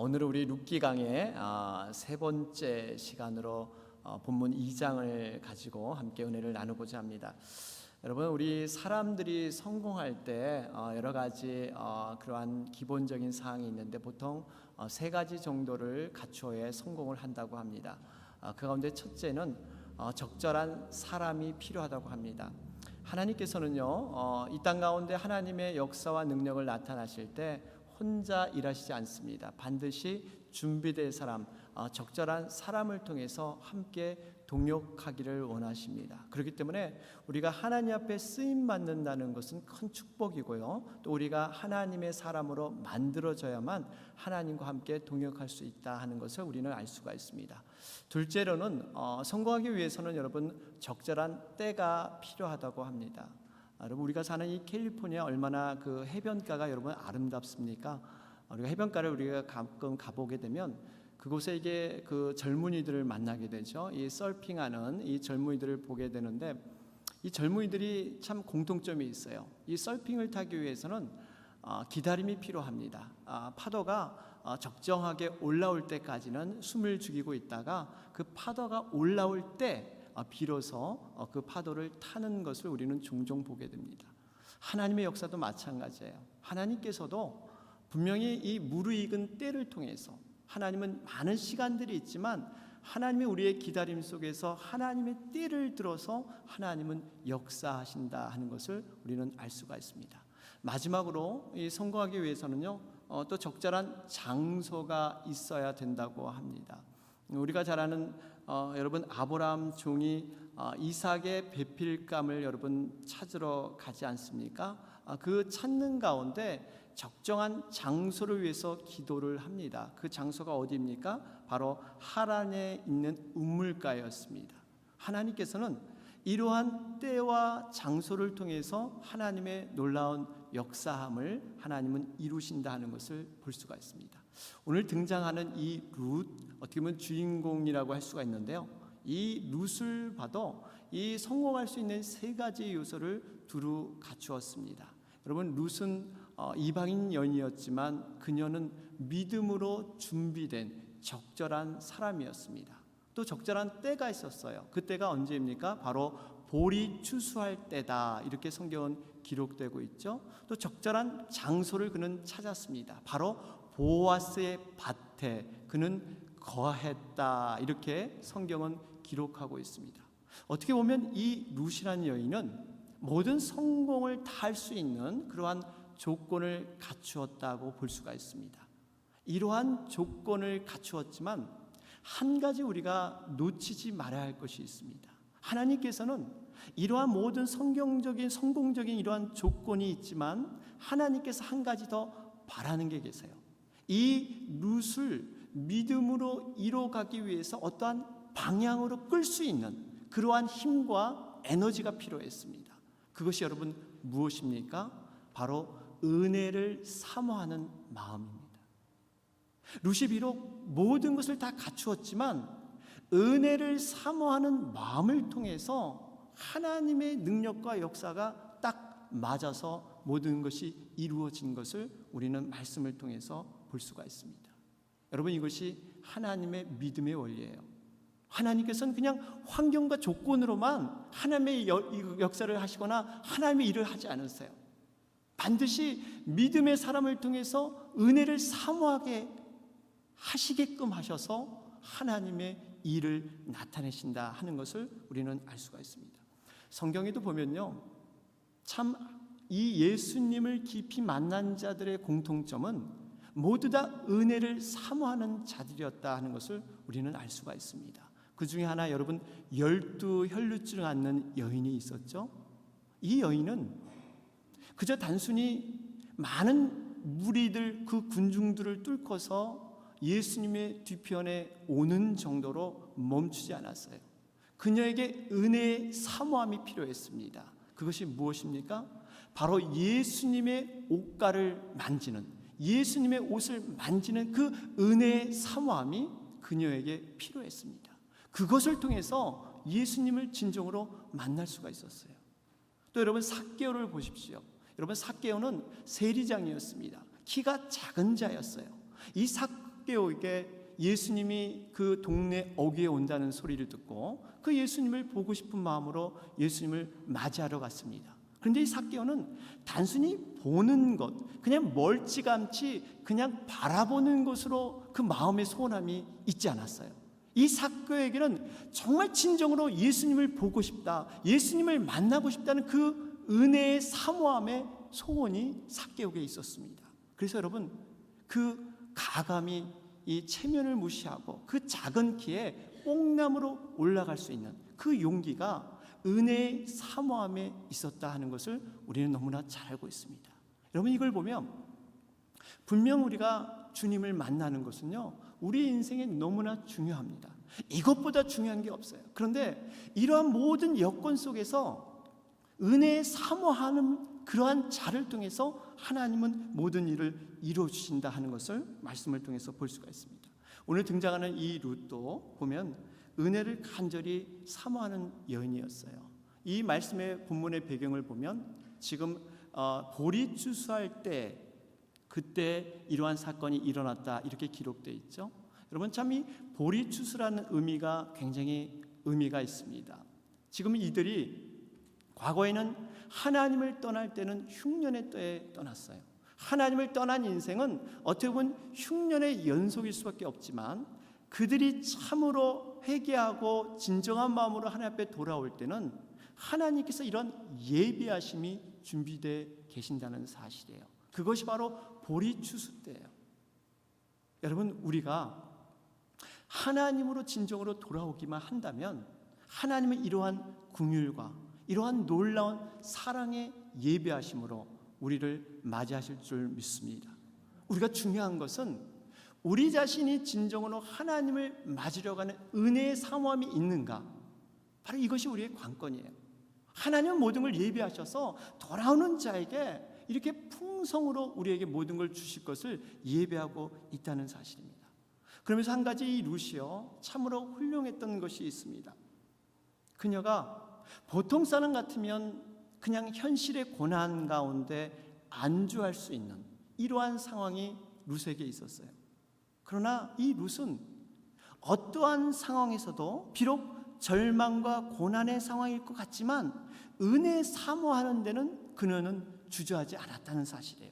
오늘은 우리 룻기 강의 세 번째 시간으로 본문 2장을 가지고 함께 은혜를 나누고자 합니다. 여러분, 우리 사람들이 성공할 때 여러 가지 그러한 기본적인 사항이 있는데 보통 세 가지 정도를 갖추어야 성공을 한다고 합니다. 그 가운데 첫째는 적절한 사람이 필요하다고 합니다. 하나님께서는요, 이 땅 가운데 하나님의 역사와 능력을 나타나실 때 혼자 일하시지 않습니다. 반드시 준비된 사람, 적절한 사람을 통해서 함께 동역하기를 원하십니다. 그렇기 때문에 우리가 하나님 앞에 쓰임 받는다는 것은 큰 축복이고요, 또 우리가 하나님의 사람으로 만들어져야만 하나님과 함께 동역할 수 있다 하는 것을 우리는 알 수가 있습니다. 둘째로는 성공하기 위해서는 여러분 적절한 때가 필요하다고 합니다. 여러분, 우리가 사는 이 캘리포니아 얼마나 그 해변가가 여러분 아름답습니까? 우리가 해변가를 우리가 가끔 가보게 되면 그곳에 이게 그 젊은이들을 만나게 되죠. 이 서핑하는 이 젊은이들을 보게 되는데 이 젊은이들이 참 공통점이 있어요. 이 서핑을 타기 위해서는 기다림이 필요합니다. 파도가 적정하게 올라올 때까지는 숨을 죽이고 있다가 그 파도가 올라올 때 비로소 그 파도를 타는 것을 우리는 종종 보게 됩니다. 하나님의 역사도 마찬가지예요. 하나님께서도 분명히 이 무르익은 때를 통해서 하나님은 많은 시간들이 있지만 하나님이 우리의 기다림 속에서 하나님의 때를 들어서 하나님은 역사하신다 하는 것을 우리는 알 수가 있습니다. 마지막으로 이 성공하기 위해서는요, 또 적절한 장소가 있어야 된다고 합니다. 우리가 잘 아는 여러분 아브라함 종이 이삭의 배필감을 여러분 찾으러 가지 않습니까? 그 찾는 가운데 적정한 장소를 위해서 기도를 합니다. 그 장소가 어디입니까? 바로 하란에 있는 우물가였습니다. 하나님께서는 이러한 때와 장소를 통해서 하나님의 놀라운 역사함을 하나님은 이루신다 하는 것을 볼 수가 있습니다. 오늘 등장하는 이 룻, 어떻게 보면 주인공이라고 할 수가 있는데요, 이 룻을 봐도 이 성공할 수 있는 세 가지 요소를 두루 갖추었습니다. 여러분, 룻은 이방인 여인이었지만 그녀는 믿음으로 준비된 적절한 사람이었습니다. 또 적절한 때가 있었어요. 그 때가 언제입니까? 바로 보리 추수할 때다, 이렇게 성경은 기록되고 있죠. 또 적절한 장소를 그는 찾았습니다. 바로 보아스의 밭에 그는 거했다, 이렇게 성경은 기록하고 있습니다. 어떻게 보면 이 룻이라는 여인은 모든 성공을 다 할 수 있는 그러한 조건을 갖추었다고 볼 수가 있습니다. 이러한 조건을 갖추었지만 한 가지 우리가 놓치지 말아야 할 것이 있습니다. 하나님께서는 이러한 모든 성공적인 이러한 조건이 있지만 하나님께서 한 가지 더 바라는 게 계세요. 이 룻을 믿음으로 이뤄가기 위해서 어떠한 방향으로 끌 수 있는 그러한 힘과 에너지가 필요했습니다. 그것이 여러분 무엇입니까? 바로 은혜를 사모하는 마음입니다. 룻이 비록 모든 것을 다 갖추었지만 은혜를 사모하는 마음을 통해서 하나님의 능력과 역사가 딱 맞아서 모든 것이 이루어진 것을 우리는 말씀을 통해서 볼 수가 있습니다. 여러분, 이것이 하나님의 믿음의 원리예요. 하나님께서는 그냥 환경과 조건으로만 하나님의 역사를 하시거나 하나님의 일을 하지 않으세요. 반드시 믿음의 사람을 통해서 은혜를 사모하게 하시게끔 하셔서 하나님의 일을 나타내신다 하는 것을 우리는 알 수가 있습니다. 성경에도 보면요, 참 이 예수님을 깊이 만난 자들의 공통점은 모두 다 은혜를 사모하는 자들이었다 하는 것을 우리는 알 수가 있습니다. 그 중에 하나, 여러분 12 혈루증 앓는 여인이 있었죠. 이 여인은 그저 단순히 많은 무리들, 그 군중들을 뚫고서 예수님의 뒤편에 오는 정도로 멈추지 않았어요. 그녀에게 은혜의 사모함이 필요했습니다. 그것이 무엇입니까? 바로 예수님의 옷가를 만지는, 예수님의 옷을 만지는 그 은혜의 사모함이 그녀에게 필요했습니다. 그것을 통해서 예수님을 진정으로 만날 수가 있었어요. 또 여러분, 삭개오를 보십시오. 여러분, 삭개오는 세리장이었습니다. 키가 작은 자였어요. 이 삭개오에게 예수님이 그 동네 어귀에 온다는 소리를 듣고 그 예수님을 보고 싶은 마음으로 예수님을 맞이하러 갔습니다. 그런데 이 삭개오는 단순히 보는 것, 그냥 멀찌감치 그냥 바라보는 것으로 그 마음의 소원함이 있지 않았어요. 이 삭개오에게는 정말 진정으로 예수님을 보고 싶다, 예수님을 만나고 싶다는 그 은혜의 사모함의 소원이 삭개오에게 있었습니다. 그래서 여러분, 그 가감이 이 체면을 무시하고 그 작은 키에 뽕나무로 올라갈 수 있는 그 용기가 은혜의 사모함에 있었다 하는 것을 우리는 너무나 잘 알고 있습니다. 여러분, 이걸 보면 분명 우리가 주님을 만나는 것은요, 우리 인생에 너무나 중요합니다. 이것보다 중요한 게 없어요. 그런데 이러한 모든 여건 속에서 은혜의 사모하는 그러한 자를 통해서 하나님은 모든 일을 이루어 주신다 하는 것을 말씀을 통해서 볼 수가 있습니다. 오늘 등장하는 이 룻도 보면 은혜를 간절히 사모하는 여인이었어요. 이 말씀의 본문의 배경을 보면 지금 보리 추수할 때 그때 이러한 사건이 일어났다 이렇게 기록되어 있죠. 여러분, 참 이 보리 추수라는 의미가 굉장히 의미가 있습니다. 지금 이들이 과거에는 하나님을 떠날 때는 흉년의 때에 떠났어요. 하나님을 떠난 인생은 어떻게 보면 흉년의 연속일 수밖에 없지만 그들이 참으로 회개하고 진정한 마음으로 하나님 앞에 돌아올 때는 하나님께서 이런 예비하심이 준비되어 계신다는 사실이에요. 그것이 바로 보리 추수 때예요. 여러분, 우리가 하나님으로 진정으로 돌아오기만 한다면 하나님의 이러한 긍휼과 이러한 놀라운 사랑의 예배하심으로 우리를 맞이하실 줄 믿습니다. 우리가 중요한 것은 우리 자신이 진정으로 하나님을 맞으려고 하는 은혜의 사모함이 있는가, 바로 이것이 우리의 관건이에요. 하나님은 모든 걸 예배하셔서 돌아오는 자에게 이렇게 풍성으로 우리에게 모든 걸 주실 것을 예배하고 있다는 사실입니다. 그러면서 한 가지 이 룻이요, 참으로 훌륭했던 것이 있습니다. 그녀가 보통 사람 같으면 그냥 현실의 고난 가운데 안주할 수 있는 이러한 상황이 룻에게 있었어요. 그러나 이 룻은 어떠한 상황에서도 비록 절망과 고난의 상황일 것 같지만 은혜 사모하는 데는 그녀는 주저하지 않았다는 사실이에요.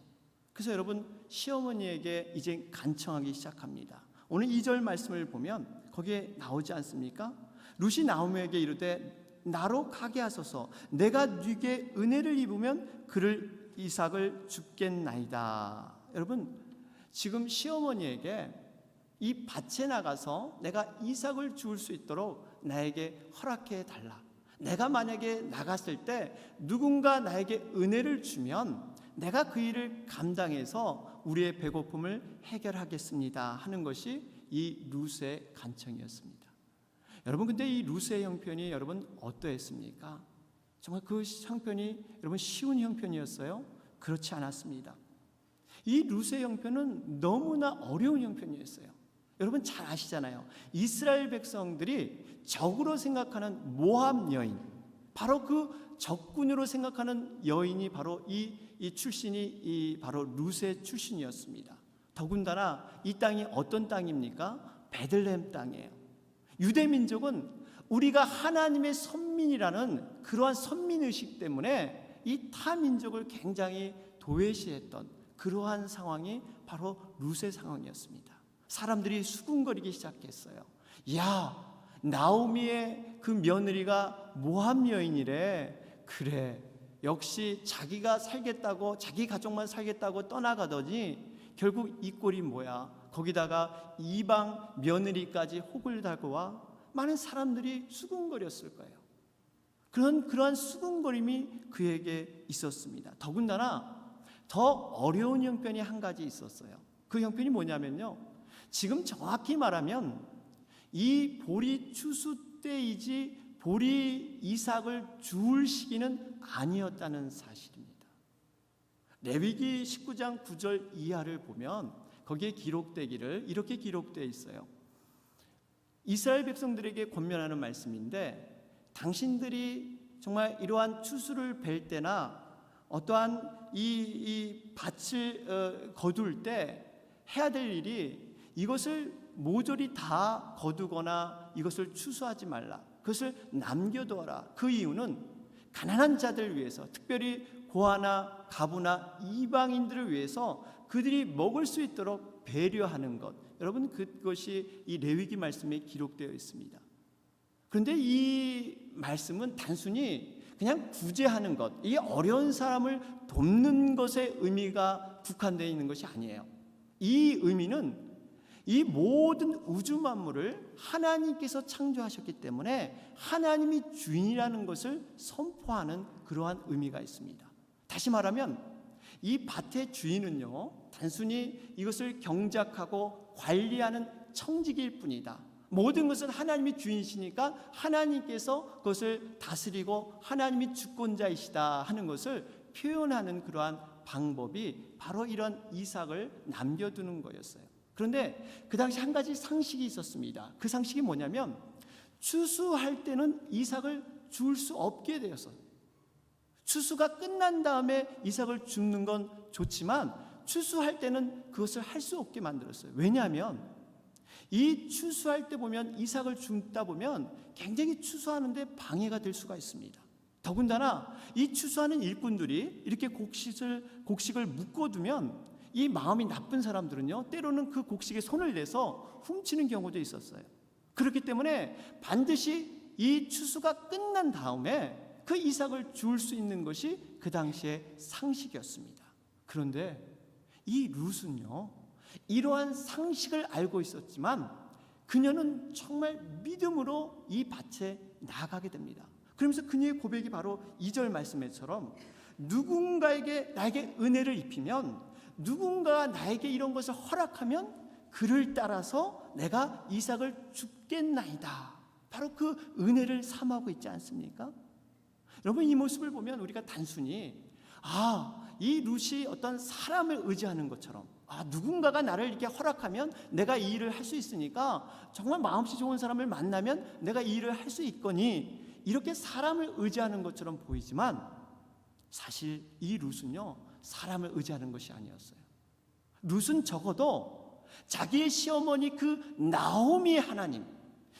그래서 여러분, 시어머니에게 이제 간청하기 시작합니다. 오늘 2절 말씀을 보면 거기에 나오지 않습니까? 룻이 나오미에게 이르되 나로 가게 하소서, 내가 네게 은혜를 입으면 그를 이삭을 줍겠나이다. 여러분, 지금 시어머니에게 이 밭에 나가서 내가 이삭을 주울 수 있도록 나에게 허락해 달라. 내가 만약에 나갔을 때 누군가 나에게 은혜를 주면 내가 그 일을 감당해서 우리의 배고픔을 해결하겠습니다 하는 것이 이 룻의 간청이었습니다. 여러분, 근데 이 룻의 형편이 여러분 어떠했습니까? 정말 그 형편이 여러분 쉬운 형편이었어요? 그렇지 않았습니다. 이 룻의 형편은 너무나 어려운 형편이었어요. 여러분 잘 아시잖아요. 이스라엘 백성들이 적으로 생각하는 모압 여인, 바로 그 적군으로 생각하는 여인이 바로 이 출신이 바로 룻의 출신이었습니다. 더군다나 이 땅이 어떤 땅입니까? 베들레헴 땅이에요. 유대 민족은 우리가 하나님의 선민이라는 그러한 선민의식 때문에 이 타 민족을 굉장히 도외시했던 그러한 상황이 바로 룻의 상황이었습니다. 사람들이 수군거리기 시작했어요. 야, 나오미의 그 며느리가 모압 여인이래. 그래, 역시 자기가 살겠다고, 자기 가족만 살겠다고 떠나가더니 결국 이 꼴이 뭐야. 거기다가 이방 며느리까지 혹을 달고 와. 많은 사람들이 수군거렸을 거예요. 그러한 수군거림이 그에게 있었습니다. 더군다나 더 어려운 형편이 한 가지 있었어요. 그 형편이 뭐냐면요, 지금 정확히 말하면 이 보리 추수 때이지 보리 이삭을 주울 시기는 아니었다는 사실입니다. 레위기 19장 9절 이하를 보면 거기에 기록되기를 이렇게 기록되어 있어요. 이스라엘 백성들에게 권면하는 말씀인데, 당신들이 정말 이러한 추수를 벨 때나 어떠한 이 밭을 거둘 때 해야 될 일이 이것을 모조리 다 거두거나 이것을 추수하지 말라, 그것을 남겨두어라. 그 이유는 가난한 자들을 위해서, 특별히 고아나 가부나 이방인들을 위해서 그들이 먹을 수 있도록 배려하는 것. 여러분, 그것이 이 레위기 말씀에 기록되어 있습니다. 그런데 이 말씀은 단순히 그냥 구제하는 것, 이 어려운 사람을 돕는 것의 의미가 국한되어 있는 것이 아니에요. 이 의미는 이 모든 우주 만물을 하나님께서 창조하셨기 때문에 하나님이 주인이라는 것을 선포하는 그러한 의미가 있습니다. 다시 말하면 이 밭의 주인은요, 단순히 이것을 경작하고 관리하는 청지기일 뿐이다. 모든 것은 하나님이 주인이시니까 하나님께서 그것을 다스리고 하나님이 주권자이시다 하는 것을 표현하는 그러한 방법이 바로 이런 이삭을 남겨두는 거였어요. 그런데 그 당시 한 가지 상식이 있었습니다. 그 상식이 뭐냐면 추수할 때는 이삭을 줄 수 없게 되었어요. 추수가 끝난 다음에 이삭을 줍는 건 좋지만 추수할 때는 그것을 할 수 없게 만들었어요. 왜냐하면 이 추수할 때 보면 이삭을 줍다 보면 굉장히 추수하는데 방해가 될 수가 있습니다. 더군다나 이 추수하는 일꾼들이 이렇게 곡식을 묶어두면 이 마음이 나쁜 사람들은요, 때로는 그 곡식에 손을 대서 훔치는 경우도 있었어요. 그렇기 때문에 반드시 이 추수가 끝난 다음에 그 이삭을 줄 수 있는 것이 그 당시의 상식이었습니다. 그런데 이 룻은요, 이러한 상식을 알고 있었지만 그녀는 정말 믿음으로 이 밭에 나가게 됩니다. 그러면서 그녀의 고백이 바로 2절 말씀처럼 누군가에게 나에게 은혜를 입히면, 누군가가 나에게 이런 것을 허락하면 그를 따라서 내가 이삭을 줍겠나이다. 바로 그 은혜를 삼하고 있지 않습니까? 여러분, 이 모습을 보면 우리가 단순히 이 룻이 어떤 사람을 의지하는 것처럼, 누군가가 나를 이렇게 허락하면 내가 이 일을 할 수 있으니까 정말 마음씨 좋은 사람을 만나면 내가 이 일을 할 수 있거니, 이렇게 사람을 의지하는 것처럼 보이지만 사실 이 룻은요, 사람을 의지하는 것이 아니었어요. 룻은 적어도 자기의 시어머니 그 나오미의 하나님,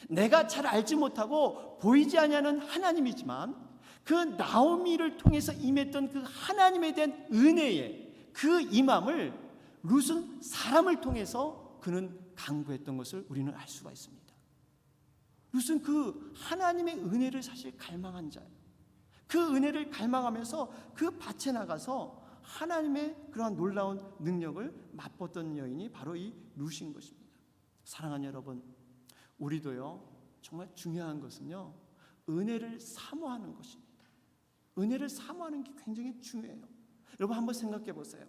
내가 잘 알지 못하고 보이지 아니하는 하나님이지만 그 나오미를 통해서 임했던 그 하나님에 대한 은혜의 그 임함을 룻은 사람을 통해서 그는 강구했던 것을 우리는 알 수가 있습니다. 룻은 그 하나님의 은혜를 사실 갈망한 자예요. 그 은혜를 갈망하면서 그 밭에 나가서 하나님의 그러한 놀라운 능력을 맛봤던 여인이 바로 이 룻인 것입니다. 사랑하는 여러분, 우리도요, 정말 중요한 것은요, 은혜를 사모하는 것입니다. 은혜를 사모하는 게 굉장히 중요해요. 여러분, 한번 생각해 보세요.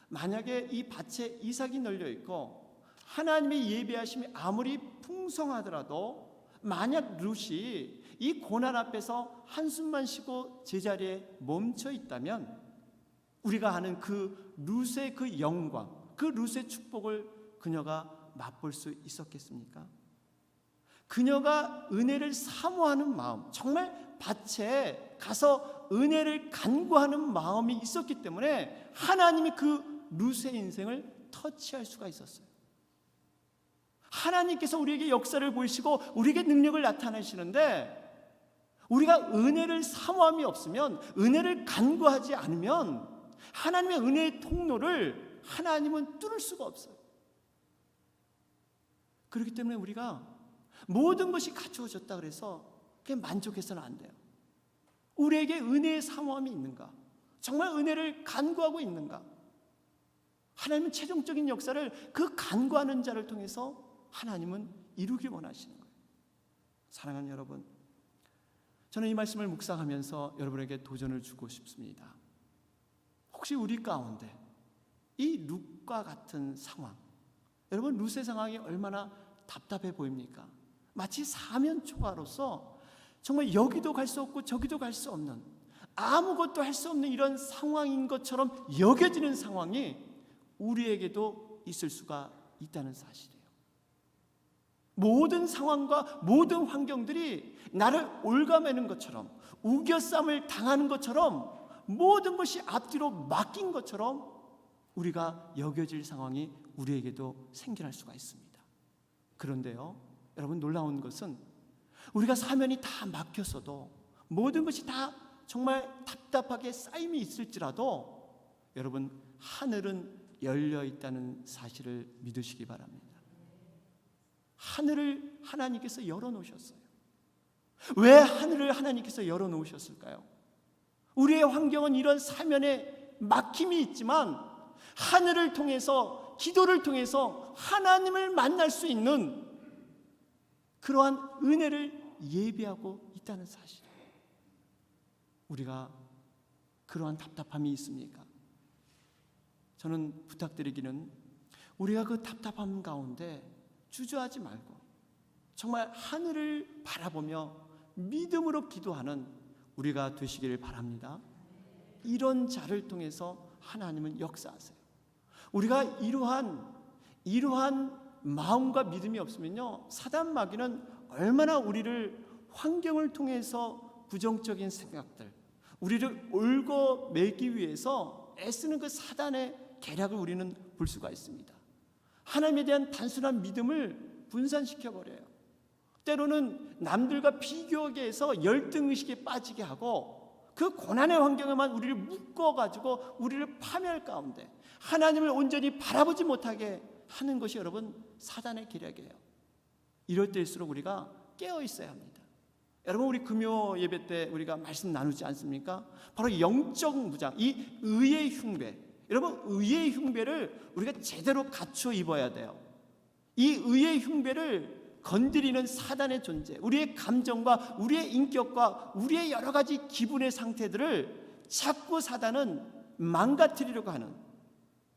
만약에 이 밭에 이삭이 널려 있고 하나님의 예배하심이 아무리 풍성하더라도 만약 룻이 이 고난 앞에서 한숨만 쉬고 제자리에 멈춰 있다면 우리가 아는 그 룻의 그 영광, 그 룻의 축복을 그녀가 맛볼 수 있었겠습니까? 그녀가 은혜를 사모하는 마음, 정말 밭에 가서 은혜를 간구하는 마음이 있었기 때문에 하나님이 그 룻의 인생을 터치할 수가 있었어요. 하나님께서 우리에게 역사를 보이시고 우리에게 능력을 나타내시는데 우리가 은혜를 사모함이 없으면, 은혜를 간구하지 않으면 하나님의 은혜의 통로를 하나님은 뚫을 수가 없어요. 그렇기 때문에 우리가 모든 것이 갖추어졌다 그래서 그냥 만족해서는 안 돼요. 우리에게 은혜의 사모함이 있는가? 정말 은혜를 간구하고 있는가? 하나님은 최종적인 역사를 그 간구하는 자를 통해서 하나님은 이루길 원하시는 거예요. 사랑하는 여러분, 저는 이 말씀을 묵상하면서 여러분에게 도전을 주고 싶습니다. 혹시 우리 가운데 이 룻과 같은 상황, 여러분, 룻의 상황이 얼마나 답답해 보입니까? 마치 사면초가로서 정말 여기도 갈 수 없고 저기도 갈 수 없는, 아무것도 할 수 없는 이런 상황인 것처럼 여겨지는 상황이 우리에게도 있을 수가 있다는 사실이에요. 모든 상황과 모든 환경들이 나를 올가매는 것처럼, 우겨쌈을 당하는 것처럼, 모든 것이 앞뒤로 맡긴 것처럼 우리가 여겨질 상황이 우리에게도 생겨날 수가 있습니다. 그런데요, 여러분, 놀라운 것은 우리가 사면이 다 막혔어도, 모든 것이 다 정말 답답하게 쌓임이 있을지라도 여러분, 하늘은 열려 있다는 사실을 믿으시기 바랍니다. 하늘을 하나님께서 열어놓으셨어요. 왜 하늘을 하나님께서 열어놓으셨을까요? 우리의 환경은 이런 사면에 막힘이 있지만 하늘을 통해서, 기도를 통해서 하나님을 만날 수 있는 그러한 은혜를 예비하고 있다는 사실. 우리가 그러한 답답함이 있습니까? 저는 부탁드리기는, 우리가 그 답답함 가운데 주저하지 말고 정말 하늘을 바라보며 믿음으로 기도하는 우리가 되시기를 바랍니다. 이런 자를 통해서 하나님은 역사하세요. 우리가 이러한 마음과 믿음이 없으면요, 사단 마귀는 얼마나 우리를 환경을 통해서 부정적인 생각들, 우리를 얽어매기 위해서 애쓰는 그 사단의 계략을 우리는 볼 수가 있습니다. 하나님에 대한 단순한 믿음을 분산시켜버려요. 때로는 남들과 비교하게 해서 열등의식에 빠지게 하고, 그 고난의 환경에만 우리를 묶어가지고 우리를 파멸 가운데 하나님을 온전히 바라보지 못하게 하는 것이 여러분, 사단의 계략이에요. 이럴 때일수록 우리가 깨어 있어야 합니다. 여러분, 우리 금요 예배 때 우리가 말씀 나누지 않습니까? 바로 영적 무장, 이 의의 흉배. 여러분, 의의 흉배를 우리가 제대로 갖춰 입어야 돼요. 이 의의 흉배를 건드리는 사단의 존재, 우리의 감정과 우리의 인격과 우리의 여러 가지 기분의 상태들을 자꾸 사단은 망가뜨리려고 하는,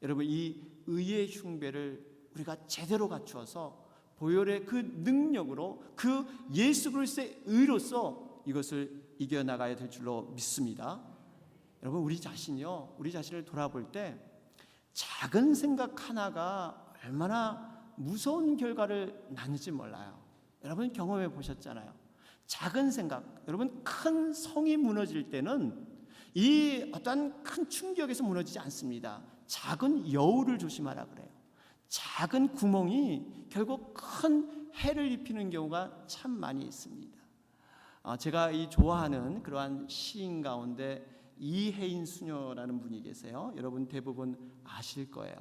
여러분, 이 의의 흉배를 우리가 제대로 갖추어서 보혈의 그 능력으로, 그 예수 그리스도의 의로서 이것을 이겨나가야 될 줄로 믿습니다. 여러분, 우리 자신을 돌아볼 때 작은 생각 하나가 얼마나 무서운 결과를 낳는지 몰라요. 여러분, 경험해 보셨잖아요. 작은 생각, 여러분, 큰 성이 무너질 때는 이 어떠한 큰 충격에서 무너지지 않습니다. 작은 여우를 조심하라 그래요. 작은 구멍이 결국 큰 해를 입히는 경우가 참 많이 있습니다. 제가 좋아하는 그러한 시인 가운데 이혜인 수녀라는 분이 계세요. 여러분 대부분 아실 거예요.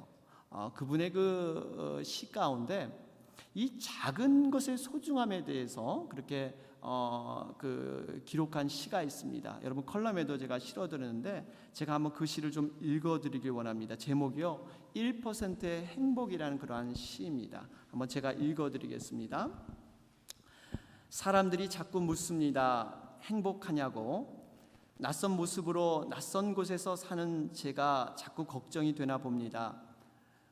그분의 그 시 가운데 이 작은 것의 소중함에 대해서 그렇게 기록한 시가 있습니다. 여러분, 컬럼에도 제가 실어드렸는데 제가 한번 그 시를 좀 읽어드리길 원합니다. 제목이요, 1%의 행복이라는 그러한 시입니다. 한번 제가 읽어드리겠습니다. 사람들이 자꾸 묻습니다. 행복하냐고. 낯선 모습으로 낯선 곳에서 사는 제가 자꾸 걱정이 되나 봅니다.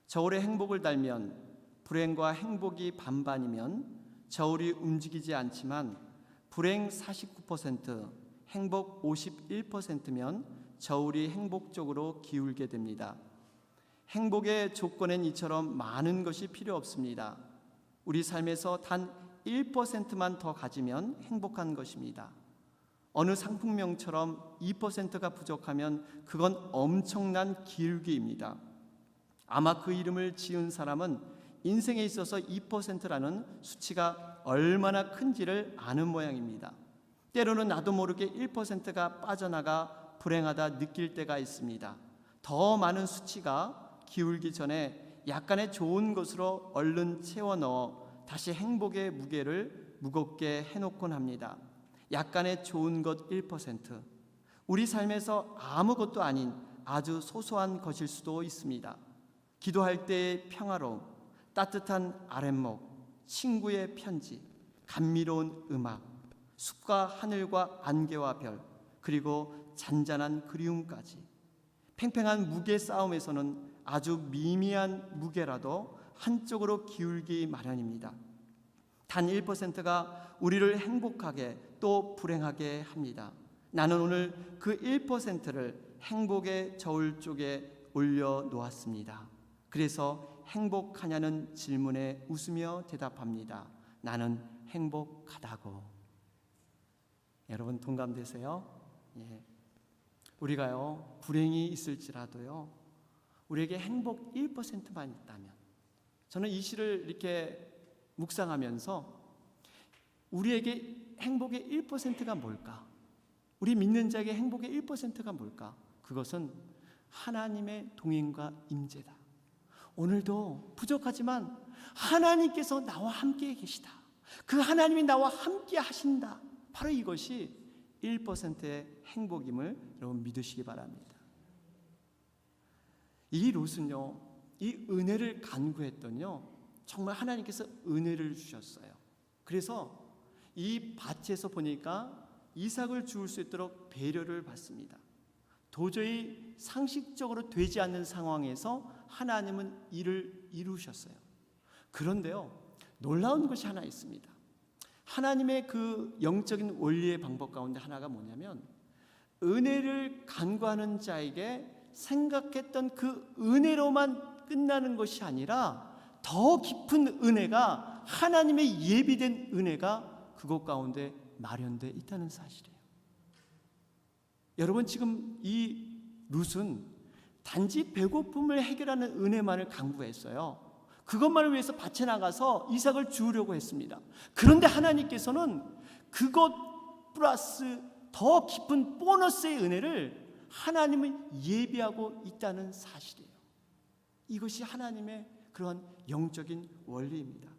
저울에 행복을 달면 불행과 행복이 반반이면 저울이 움직이지 않지만 불행 49%, 행복 51%면 저울이 행복 쪽으로 기울게 됩니다. 행복의 조건엔 이처럼 많은 것이 필요 없습니다. 우리 삶에서 단 1%만 더 가지면 행복한 것입니다. 어느 상품명처럼 2%가 부족하면 그건 엄청난 기울기입니다. 아마 그 이름을 지은 사람은 인생에 있어서 2%라는 수치가 얼마나 큰지를 아는 모양입니다. 때로는 나도 모르게 1%가 빠져나가 불행하다 느낄 때가 있습니다. 더 많은 수치가 기울기 전에 약간의 좋은 것으로 얼른 채워 넣어 다시 행복의 무게를 무겁게 해놓곤 합니다. 약간의 좋은 것 1%, 우리 삶에서 아무것도 아닌 아주 소소한 것일 수도 있습니다. 기도할 때의 평화로움, 따뜻한 아랫목, 친구의 편지, 감미로운 음악, 숲과 하늘과 안개와 별, 그리고 잔잔한 그리움까지. 팽팽한 무게 싸움에서는 아주 미미한 무게라도 한쪽으로 기울기 마련입니다. 단 1%가 우리를 행복하게 또 불행하게 합니다. 나는 오늘 그 1%를 행복의 저울 쪽에 올려놓았습니다. 그래서 행복하냐는 질문에 웃으며 대답합니다. 나는 행복하다고. 여러분 동감되세요? 예. 우리가요, 불행이 있을지라도요, 우리에게 행복 1%만 있다면, 저는 이 시를 이렇게 묵상하면서 우리에게 행복의 1%가 뭘까? 우리 믿는 자에게 행복의 1%가 뭘까? 그것은 하나님의 동행과 임재다. 오늘도 부족하지만 하나님께서 나와 함께 계시다. 그 하나님이 나와 함께 하신다. 바로 이것이 1%의 행복임을 여러분 믿으시기 바랍니다. 이 롯은요, 이 은혜를 간구했더니요, 정말 하나님께서 은혜를 주셨어요. 그래서 이 밭에서 보니까 이삭을 주울 수 있도록 배려를 받습니다. 도저히 상식적으로 되지 않는 상황에서 하나님은 이를 이루셨어요. 그런데요, 놀라운 것이 하나 있습니다. 하나님의 그 영적인 원리의 방법 가운데 하나가 뭐냐면, 은혜를 간구하는 자에게 생각했던 그 은혜로만 끝나는 것이 아니라 더 깊은 은혜가, 하나님의 예비된 은혜가 그곳 가운데 마련되어 있다는 사실이에요. 여러분, 지금 이 룻은 단지 배고픔을 해결하는 은혜만을 간구했어요. 그것만을 위해서 밭에 나가서 이삭을 주우려고 했습니다. 그런데 하나님께서는 그것 플러스 더 깊은 보너스의 은혜를 하나님은 예비하고 있다는 사실이에요. 이것이 하나님의 그런 영적인 원리입니다.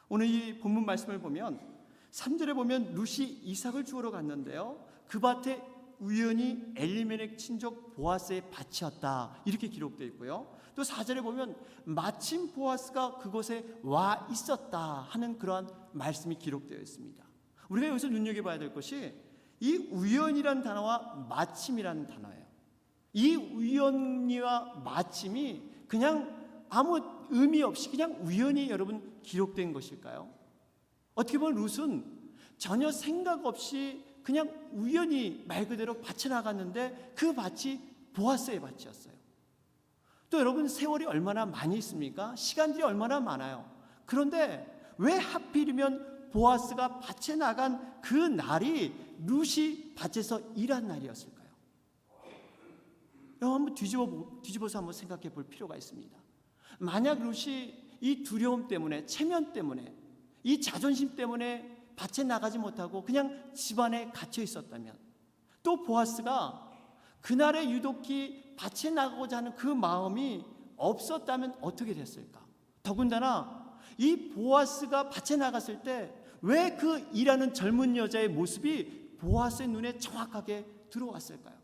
오늘 이 본문 말씀을 보면 3절에 보면 룻이 이삭을 주우러 갔는데요, 그 밭에 우연히 엘리멜렉 친족 보아스의 밭이었다, 이렇게 기록되어 있고요. 또 4절에 보면 마침 보아스가 그곳에 와 있었다 하는 그러한 말씀이 기록되어 있습니다. 우리가 여기서 눈여겨봐야 될 것이 이 우연이란 단어와 마침이라는 단어예요. 이 우연이와 마침이 그냥 아무 의미 없이 그냥 우연히 여러분 기록된 것일까요? 어떻게 보면 룻은 전혀 생각 없이 그냥 우연히 말 그대로 밭에 나갔는데 그 밭이 보아스의 밭이었어요. 또 여러분, 세월이 얼마나 많이 있습니까? 시간들이 얼마나 많아요. 그런데 왜 하필이면 보아스가 밭에 나간 그 날이 룻이 밭에서 일한 날이었을까요? 한번 뒤집어서 한번 생각해 볼 필요가 있습니다. 만약 룻이 이 두려움 때문에, 체면 때문에, 이 자존심 때문에 밭에 나가지 못하고 그냥 집안에 갇혀 있었다면, 또 보아스가 그날에 유독히 밭에 나가고자 하는 그 마음이 없었다면 어떻게 됐을까? 더군다나 이 보아스가 밭에 나갔을 때 왜 그 일하는 젊은 여자의 모습이 보아스의 눈에 정확하게 들어왔을까요?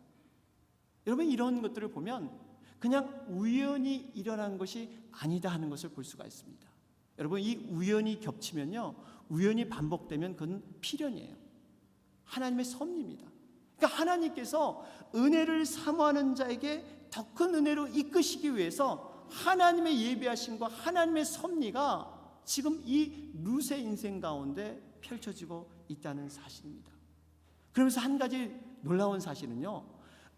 여러분, 이런 것들을 보면 그냥 우연히 일어난 것이 아니다 하는 것을 볼 수가 있습니다. 여러분, 이 우연이 겹치면요, 우연이 반복되면 그건 필연이에요. 하나님의 섭리입니다. 그러니까 하나님께서 은혜를 사모하는 자에게 더 큰 은혜로 이끄시기 위해서 하나님의 예비하심과 하나님의 섭리가 지금 이 룻의 인생 가운데 펼쳐지고 있다는 사실입니다. 그러면서 한 가지 놀라운 사실은요,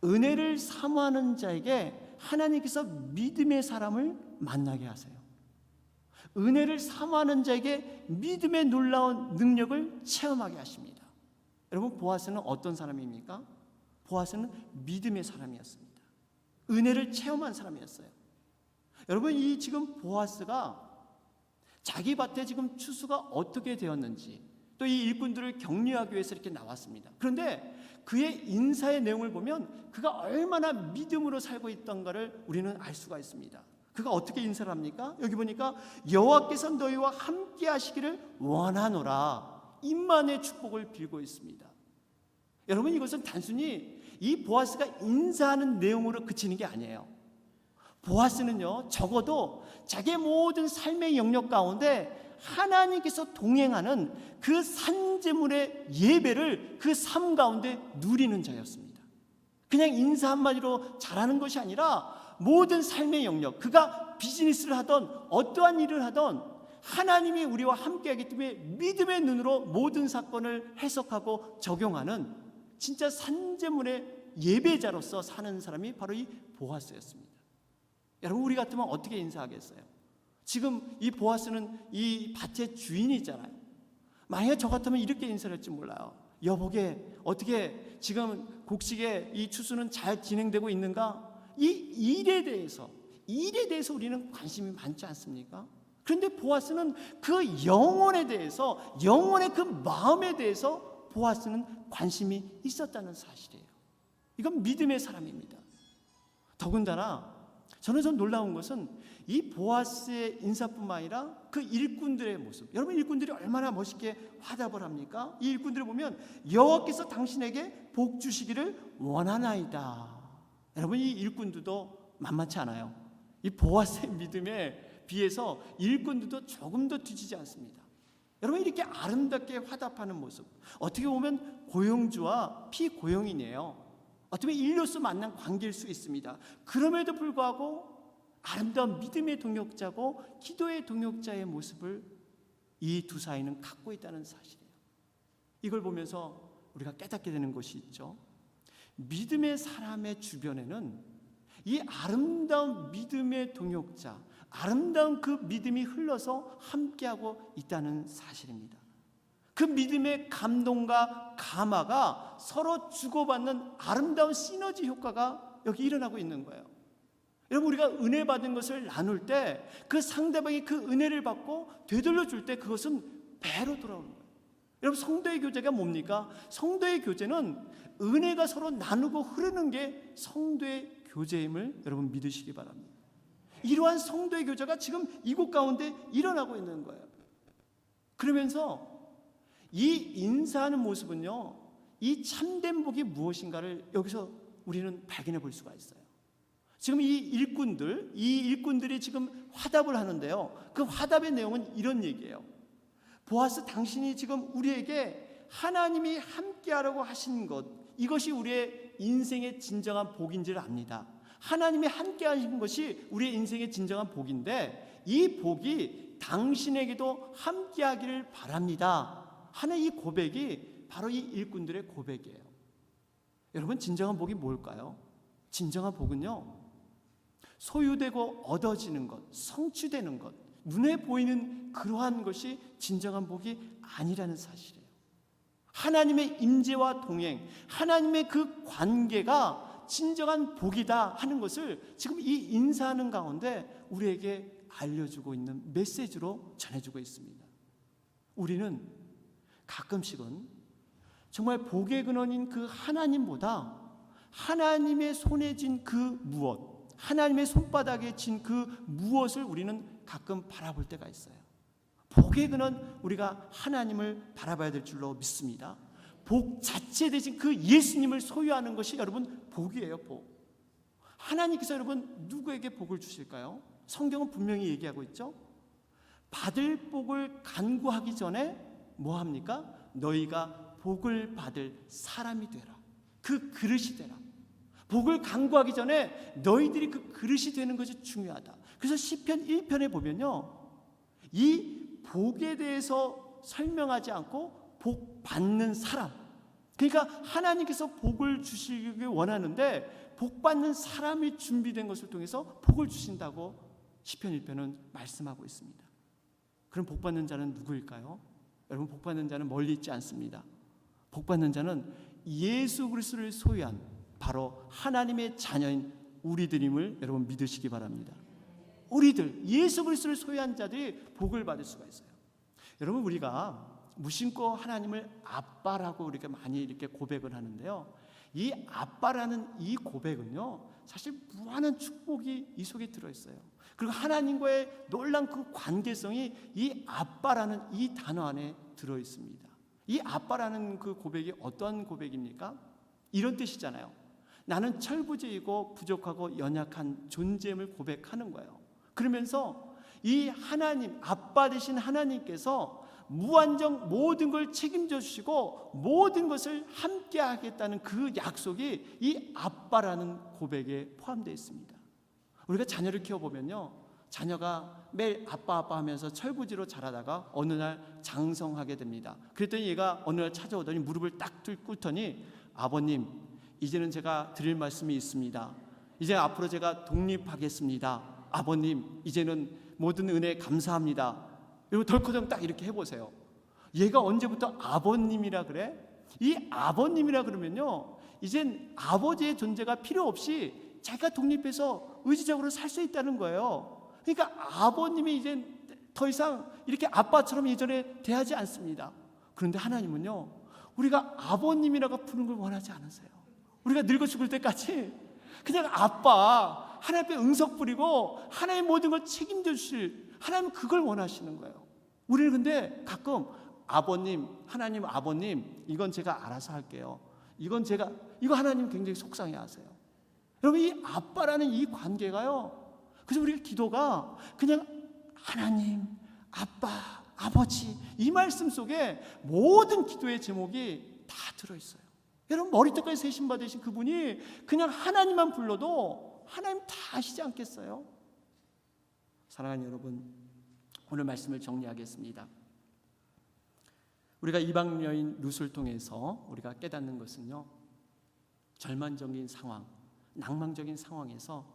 은혜를 사모하는 자에게 하나님께서 믿음의 사람을 만나게 하세요. 은혜를 사모하는 자에게 믿음의 놀라운 능력을 체험하게 하십니다. 여러분, 보아스는 어떤 사람입니까? 보아스는 믿음의 사람이었습니다. 은혜를 체험한 사람이었어요. 여러분, 이 지금 보아스가 자기 밭에 지금 추수가 어떻게 되었는지, 또 이 일꾼들을 격려하기 위해서 이렇게 나왔습니다. 그런데 그의 인사의 내용을 보면 그가 얼마나 믿음으로 살고 있던가를 우리는 알 수가 있습니다. 그가 어떻게 인사를 합니까? 여기 보니까 여호와께서 너희와 함께 하시기를 원하노라, 임만의 축복을 빌고 있습니다. 여러분, 이것은 단순히 이 보아스가 인사하는 내용으로 그치는 게 아니에요. 보아스는요, 적어도 자기의 모든 삶의 영역 가운데 하나님께서 동행하는 그 산재물의 예배를 그 삶 가운데 누리는 자였습니다. 그냥 인사 한마디로 잘하는 것이 아니라 모든 삶의 영역, 그가 비즈니스를 하던 어떠한 일을 하던 하나님이 우리와 함께하기 때문에 믿음의 눈으로 모든 사건을 해석하고 적용하는 진짜 산재물의 예배자로서 사는 사람이 바로 이 보아스였습니다. 여러분, 우리 같으면 어떻게 인사하겠어요? 지금 이 보아스는 이 밭의 주인이잖아요. 만약에 저 같으면 이렇게 인사를 할지 몰라요. 여보게, 어떻게 지금 곡식의 이 추수는 잘 진행되고 있는가? 이 일에 대해서 우리는 관심이 많지 않습니까? 그런데 보아스는 그 영혼에 대해서, 영혼의 그 마음에 대해서 보아스는 관심이 있었다는 사실이에요. 이건 믿음의 사람입니다. 더군다나 저는 좀 놀라운 것은 이 보아스의 인사뿐만 아니라 그 일꾼들의 모습. 여러분, 일꾼들이 얼마나 멋있게 화답을 합니까? 이 일꾼들을 보면 여호와께서 당신에게 복 주시기를 원하나이다. 여러분, 이 일꾼들도 만만치 않아요. 이 보아스의 믿음에 비해서 일꾼들도 조금 더 뒤지지 않습니다. 여러분, 이렇게 아름답게 화답하는 모습, 어떻게 보면 고용주와 피고용인이에요. 어떻게 보면 일로서 만난 관계일 수 있습니다. 그럼에도 불구하고 아름다운 믿음의 동역자고 기도의 동역자의 모습을 이 두 사이는 갖고 있다는 사실이에요. 이걸 보면서 우리가 깨닫게 되는 것이 있죠. 믿음의 사람의 주변에는 이 아름다운 믿음의 동역자, 아름다운 그 믿음이 흘러서 함께하고 있다는 사실입니다. 그 믿음의 감동과 감화가 서로 주고받는 아름다운 시너지 효과가 여기 일어나고 있는 거예요. 여러분, 우리가 은혜 받은 것을 나눌 때 그 상대방이 그 은혜를 받고 되돌려 줄 때 그것은 배로 돌아오는 거예요. 여러분, 성도의 교제가 뭡니까? 성도의 교제는 은혜가 서로 나누고 흐르는 게 성도의 교제임을 여러분 믿으시기 바랍니다. 이러한 성도의 교제가 지금 이곳 가운데 일어나고 있는 거예요. 그러면서 이 인사하는 모습은요, 이 참된 복이 무엇인가를 여기서 우리는 발견해 볼 수가 있어요. 지금 이 일꾼들이 지금 화답을 하는데요, 그 화답의 내용은 이런 얘기예요. 보아스, 당신이 지금 우리에게 하나님이 함께하라고 하신 것, 이것이 우리의 인생의 진정한 복인지를 압니다. 하나님이 함께하신 것이 우리의 인생의 진정한 복인데 이 복이 당신에게도 함께하기를 바랍니다 하는 이 고백이 바로 이 일꾼들의 고백이에요. 여러분, 진정한 복이 뭘까요? 진정한 복은요, 소유되고 얻어지는 것, 성취되는 것, 눈에 보이는 그러한 것이 진정한 복이 아니라는 사실이에요. 하나님의 임재와 동행, 하나님의 그 관계가 진정한 복이다 하는 것을 지금 이 인사하는 가운데 우리에게 알려주고 있는 메시지로 전해주고 있습니다. 우리는 가끔씩은 정말 복의 근원인 그 하나님보다 하나님의 손에 쥔 그 무엇, 하나님의 손바닥에 쥔 그 무엇을 우리는 가끔 바라볼 때가 있어요. 복의 근원, 우리가 하나님을 바라봐야 될 줄로 믿습니다. 복 자체 대신 그 예수님을 소유하는 것이 여러분 복이에요. 복. 하나님께서 여러분 누구에게 복을 주실까요? 성경은 분명히 얘기하고 있죠. 받을 복을 간구하기 전에 뭐 합니까? 너희가 복을 받을 사람이 되라. 그 그릇이 되라. 복을 간구하기 전에 너희들이 그 그릇이 되는 것이 중요하다. 그래서 시편 1편에 보면요, 이 복에 대해서 설명하지 않고 복 받는 사람, 그러니까 하나님께서 복을 주시길 원하는데 복 받는 사람이 준비된 것을 통해서 복을 주신다고 시편 1편은 말씀하고 있습니다. 그럼 복 받는 자는 누구일까요? 여러분, 복 받는 자는 멀리 있지 않습니다. 복 받는 자는 예수 그리스도를 소유한 바로 하나님의 자녀인 우리들임을 여러분 믿으시기 바랍니다. 우리들, 예수 그리스도를 소유한 자들이 복을 받을 수가 있어요. 여러분, 우리가 무심코 하나님을 아빠라고 우리가 많이 이렇게 고백을 하는데요, 이 아빠라는 이 고백은요, 사실 무한한 축복이 이 속에 들어있어요. 그리고 하나님과의 놀라운 그 관계성이 이 아빠라는 이 단어 안에 들어있습니다. 이 아빠라는 그 고백이 어떤 고백입니까? 이런 뜻이잖아요. 나는 철부지이고 부족하고 연약한 존재임을 고백하는 거예요. 그러면서 이 하나님, 아빠 되신 하나님께서 무한정 모든 걸 책임져 주시고 모든 것을 함께 하겠다는 그 약속이 이 아빠라는 고백에 포함되어 있습니다. 우리가 자녀를 키워보면요, 자녀가 매일 아빠 하면서 철부지로 자라다가 어느 날 장성하게 됩니다. 그랬더니 얘가 어느 날 찾아오더니 무릎을 딱 꿇더니, 아버님, 이제는 제가 드릴 말씀이 있습니다. 이제 앞으로 제가 독립하겠습니다. 아버님, 이제는 모든 은혜 감사합니다. 여러분, 덜커덩 딱 이렇게 해보세요. 얘가 언제부터 아버님이라 그래? 이 아버님이라 그러면요, 이젠 아버지의 존재가 필요 없이 자기가 독립해서 의지적으로 살 수 있다는 거예요. 그러니까 아버님이 이젠 더 이상 이렇게 아빠처럼 예전에 대하지 않습니다. 그런데 하나님은요, 우리가 아버님이라고 부르는 걸 원하지 않으세요. 우리가 늙어 죽을 때까지 그냥 아빠, 하나님 앞에 응석 부리고 하나님 모든 걸 책임져 주실 하나님은 그걸 원하시는 거예요. 우리는 근데 가끔 아버님, 하나님 아버님, 이건 제가 알아서 할게요. 이거 하나님 굉장히 속상해 하세요. 여러분, 이 아빠라는 이 관계가요, 그래서 우리가 기도가 그냥 하나님, 아빠, 아버지 이 말씀 속에 모든 기도의 제목이 다 들어있어요. 여러분, 머리끝까지 세심 받으신 그분이 그냥 하나님만 불러도 하나님 다 아시지 않겠어요? 사랑하는 여러분, 오늘 말씀을 정리하겠습니다. 우리가 이방 여인 룻을 통해서 우리가 깨닫는 것은요, 절망적인 상황, 낭망적인 상황에서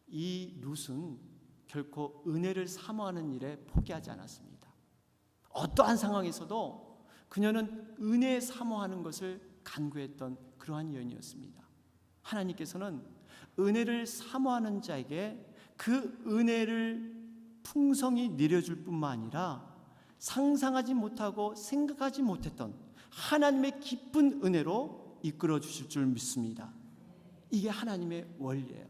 이 룻은 결코 은혜를 사모하는 일에 포기하지 않았습니다. 어떠한 상황에서도 그녀는 은혜 사모하는 것을 간구했던 그러한 여인이었습니다. 하나님께서는 은혜를 사모하는 자에게 그 은혜를 풍성히 내려줄 뿐만 아니라 상상하지 못하고 생각하지 못했던 하나님의 깊은 은혜로 이끌어 주실 줄 믿습니다. 이게 하나님의 원리예요.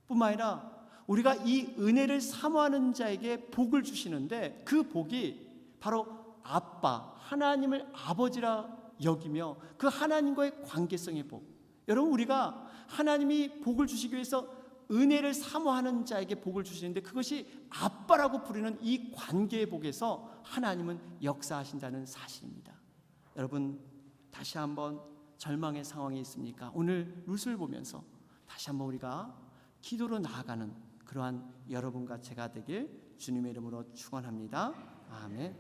뿐만 아니라 우리가 이 은혜를 사모하는 자에게 복을 주시는데 그 복이 바로 아빠, 하나님을 아버지라 여기며 그 하나님과의 관계성의 복. 여러분, 우리가 하나님이 복을 주시기 위해서 은혜를 사모하는 자에게 복을 주시는데 그것이 아빠라고 부르는 이 관계의 복에서 하나님은 역사하신다는 사실입니다. 여러분, 다시 한번 절망의 상황에 있습니까? 오늘 룻을 보면서 다시 한번 우리가 기도로 나아가는 그러한 여러분과 제가 되길 주님의 이름으로 축원합니다. 아멘.